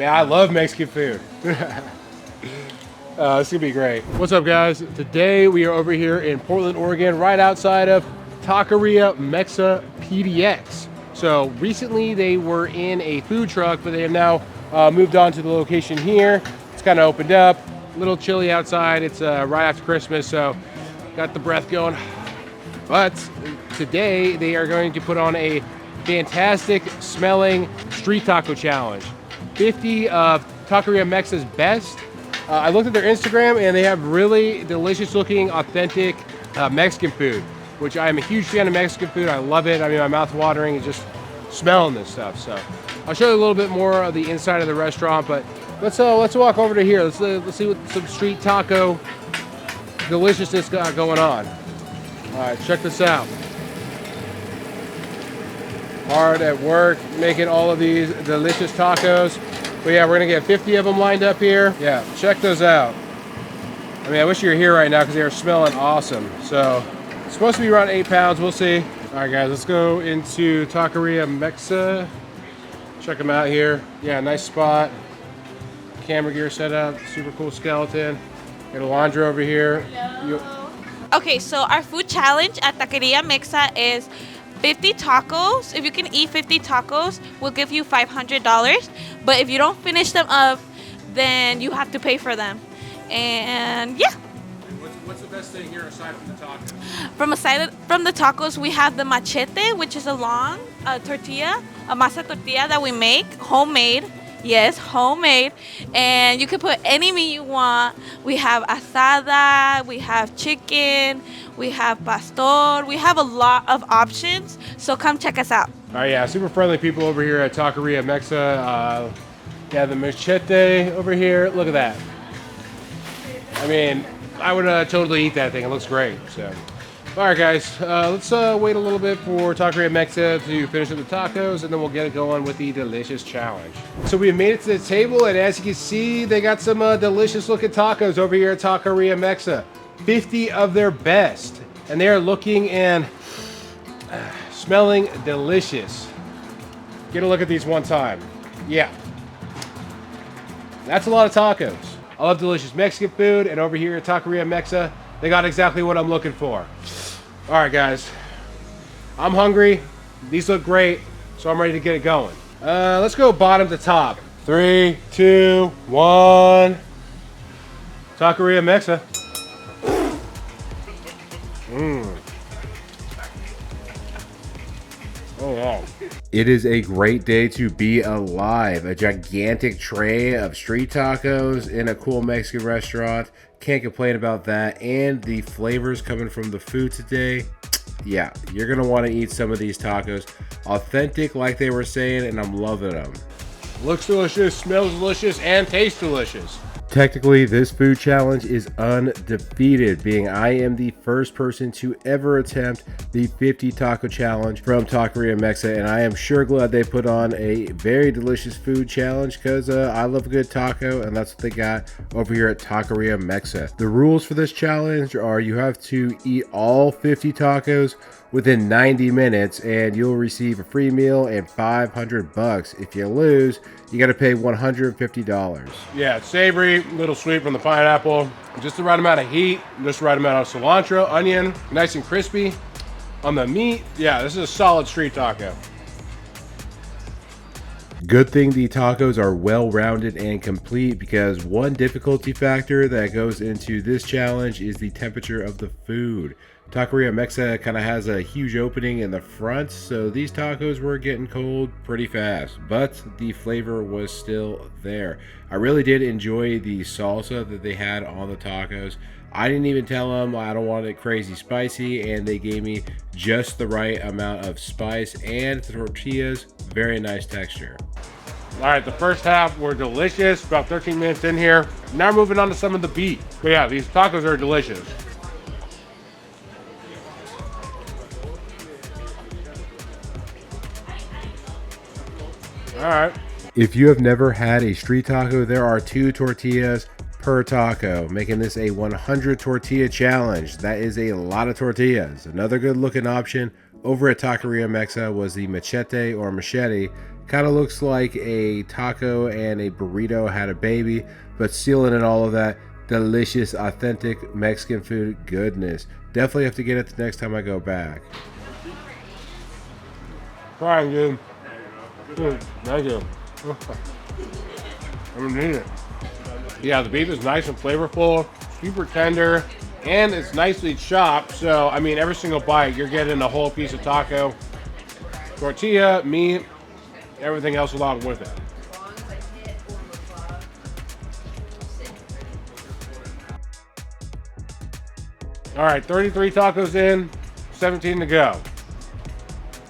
Man, I love Mexican food. It's gonna be great. What's up, guys? Today we are over here in Portland, Oregon, right outside of Taqueria Mexa PDX. So recently they were in a food truck, but they have now moved on to the location here. It's kind of opened up, a little chilly outside. It's right after Christmas, so got the breath going. But today they are going to put on a fantastic smelling street taco challenge. 50 of Taqueria Mexa's best. I looked at their Instagram and they have really delicious looking, authentic Mexican food, which I am a huge fan of Mexican food. I love it. I mean, my mouth watering is just smelling this stuff. So I'll show you a little bit more of the inside of the restaurant, but let's walk over to here. Let's see what some street taco deliciousness got going on. All right, check this out. Hard at work making all of these delicious tacos. But yeah, we're gonna get 50 of them lined up here. Yeah, check those out. I mean, I wish you were here right now because they are smelling awesome. So it's supposed to be around 8 pounds. We'll see. All right, guys, let's go into Taqueria Mexa. Check them out here. Yeah, nice spot. Camera gear set up. Super cool skeleton. Got Alondra over here. Hello. Okay, so our food challenge at Taqueria Mexa is 50 tacos. If you can eat 50 tacos, we'll give you $500. But if you don't finish them up, then you have to pay for them. And yeah. What's the best thing here aside from the tacos? From the tacos, we have the machete, which is a long tortilla, a masa tortilla that we make, homemade. Yes, homemade. And you can put any meat you want. We have asada, we have chicken, we have pastor. We have a lot of options. So come check us out. All right, yeah, super friendly people over here at Taqueria Mexa. Yeah, the machete over here. Look at that. I mean, I would totally eat that thing. It looks great. So, all right, guys, let's wait a little bit for Taqueria Mexa to finish up the tacos, and then we'll get it going with the delicious challenge. So we made it to the table, and as you can see, they got some delicious looking tacos over here at Taqueria Mexa. 50 of their best, and they are looking and smelling delicious. Get a look at these one time. Yeah, that's a lot of tacos. I love delicious Mexican food, and over here at Taqueria Mexa, they got exactly what I'm looking for. All right, guys, I'm hungry. These look great, so I'm ready to get it going. Let's go bottom to top. 3, 2, 1. Taqueria Mexa. Oh, wow. It is a great day to be alive. A gigantic tray of street tacos in a cool Mexican restaurant. Can't complain about that. And the flavors coming from the food today. Yeah, you're going to want to eat some of these tacos. Authentic, like they were saying, and I'm loving them. Looks delicious, smells delicious, and tastes delicious. Technically, this food challenge is undefeated, being I am the first person to ever attempt the 50 taco challenge from Taqueria Mexa, and I am sure glad they put on a very delicious food challenge because I love a good taco, and that's what they got over here at Taqueria Mexa. The rules for this challenge are you have to eat all 50 tacos within 90 minutes, and you'll receive a free meal and $500. If you lose, you got to pay $150. Yeah, it's savory, a little sweet from the pineapple, just the right amount of heat, just the right amount of cilantro, onion, nice and crispy on the meat. Yeah, this is a solid street taco. Good thing the tacos are well-rounded and complete, because one difficulty factor that goes into this challenge is the temperature of the food. Taqueria Mexa kind of has a huge opening in the front, so these tacos were getting cold pretty fast, but the flavor was still there. I really did enjoy the salsa that they had on the tacos. I didn't even tell them I don't want it crazy spicy, and they gave me just the right amount of spice, and the tortillas, very nice texture. All right, the first half were delicious, about 13 minutes in here. Now we're moving on to some of the beef. But yeah, these tacos are delicious. All right. If you have never had a street taco, there are 2 tortillas per taco, making this a 100 tortilla challenge. That is a lot of tortillas. Another good looking option over at Taqueria Mexa was the machete or machete. Kind of looks like a taco and a burrito had a baby, but sealing in all of that delicious, authentic Mexican food goodness. Definitely have to get it the next time I go back. Trying, dude. Thank you. I'm gonna need it. Yeah, the beef is nice and flavorful, super tender, and it's nicely chopped. So, I mean, every single bite, you're getting a whole piece of taco, tortilla, meat, everything else along with it. All right, 33 tacos in, 17 to go.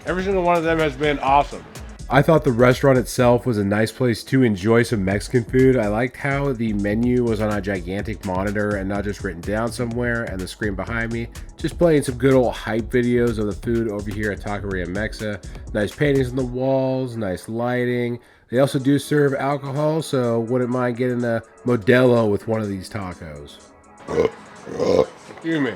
Every single one of them has been awesome. I thought the restaurant itself was a nice place to enjoy some Mexican food. I liked how the menu was on a gigantic monitor and not just written down somewhere, and the screen behind me just playing some good old hype videos of the food over here at Taqueria Mexa. Nice paintings on the walls, nice lighting. They also do serve alcohol, so wouldn't mind getting a Modelo with one of these tacos. Excuse me.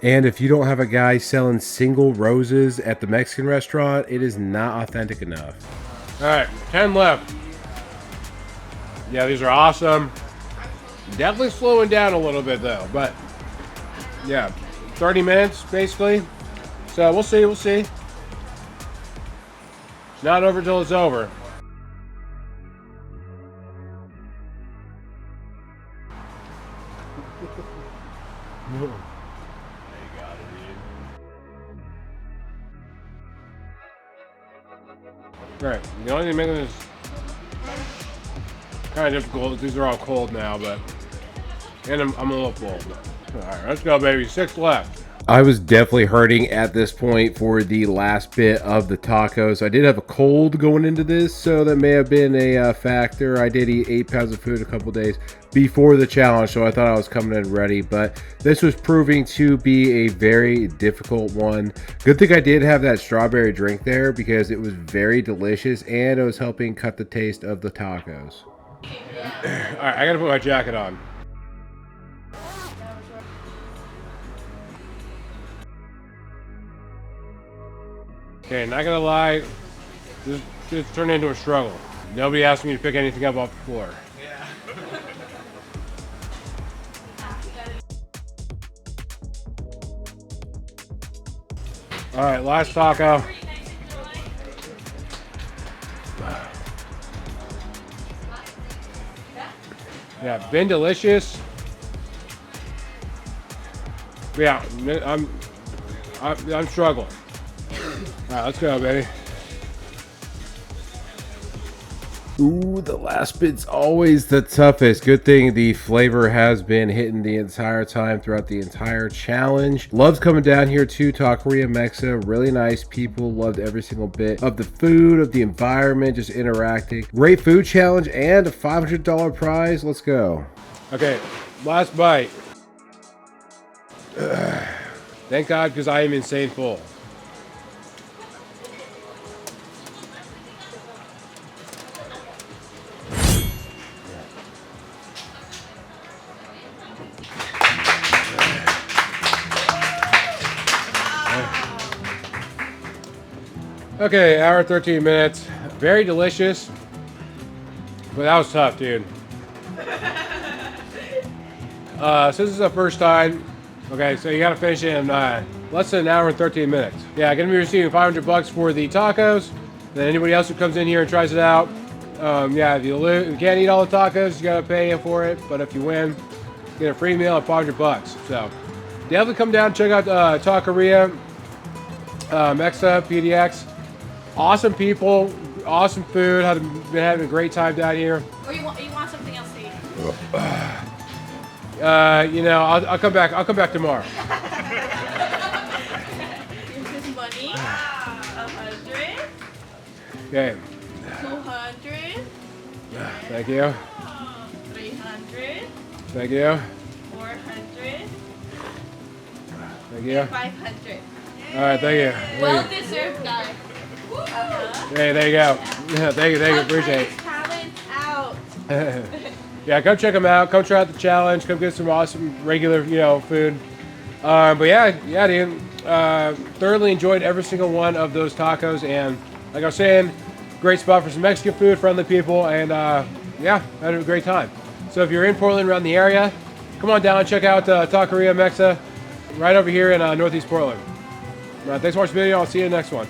And if you don't have a guy selling single roses at the Mexican restaurant, it is not authentic enough. All right, 10 left. Yeah, these are awesome. Definitely slowing down a little bit though, but yeah, 30 minutes basically. So we'll see, we'll see. It's not over till it's over. Right. The only thing making this kind of difficult is these are all cold now, but and I'm a little full. All right, let's go, baby. 6 left. I was definitely hurting at this point for the last bit of the tacos. I did have a cold going into this, so that may have been a factor. I did eat 8 pounds of food a couple days before the challenge, so I thought I was coming in ready, but this was proving to be a very difficult one. Good thing I did have that strawberry drink there because it was very delicious and it was helping cut the taste of the tacos. All right, I gotta put my jacket on. Okay, not gonna lie, this turned into a struggle. Nobody asked me to pick anything up off the floor. Yeah. All right, last taco. Yeah, been delicious. Yeah, I'm struggling. All right, let's go, baby. Ooh, the last bit's always the toughest. Good thing the flavor has been hitting the entire time throughout the entire challenge. Loves coming down here to Taqueria Mexa. Really nice people. Loved every single bit of the food, of the environment, just interacting. Great food challenge and a $500 prize. Let's go. Okay, last bite. Thank God, because I am insane full. Okay, hour 13 minutes. Very delicious. But that was tough, dude. Since this is the first time, okay, so you gotta finish it in less than an hour and 13 minutes. Yeah, gonna be receiving $500 for the tacos. Then anybody else who comes in here and tries it out, yeah, if you can't eat all the tacos, you gotta pay for it. But if you win, you get a free meal at $500. So definitely come down, check out Taqueria Mexa PDX. Awesome people, awesome food. Been having a great time down here. Or you want something else to eat? You know, I'll come back. I'll come back tomorrow. Here's this money. 100. Okay. 200. Thank you. 300. Thank you. 400. Thank you. 500. All right, thank you. Well deserved, guy. Hey, there you go. Yeah, thank you, appreciate it. Talent out. Yeah, come check them out. Come try out the challenge. Come get some awesome regular, you know, food. But yeah, dude. Thoroughly enjoyed every single one of those tacos, and like I was saying, great spot for some Mexican food, friendly people, and yeah, had a great time. So if you're in Portland, around the area, come on down, check out Taqueria Mexa right over here in Northeast Portland. Thanks for watching the video. I'll see you in the next one.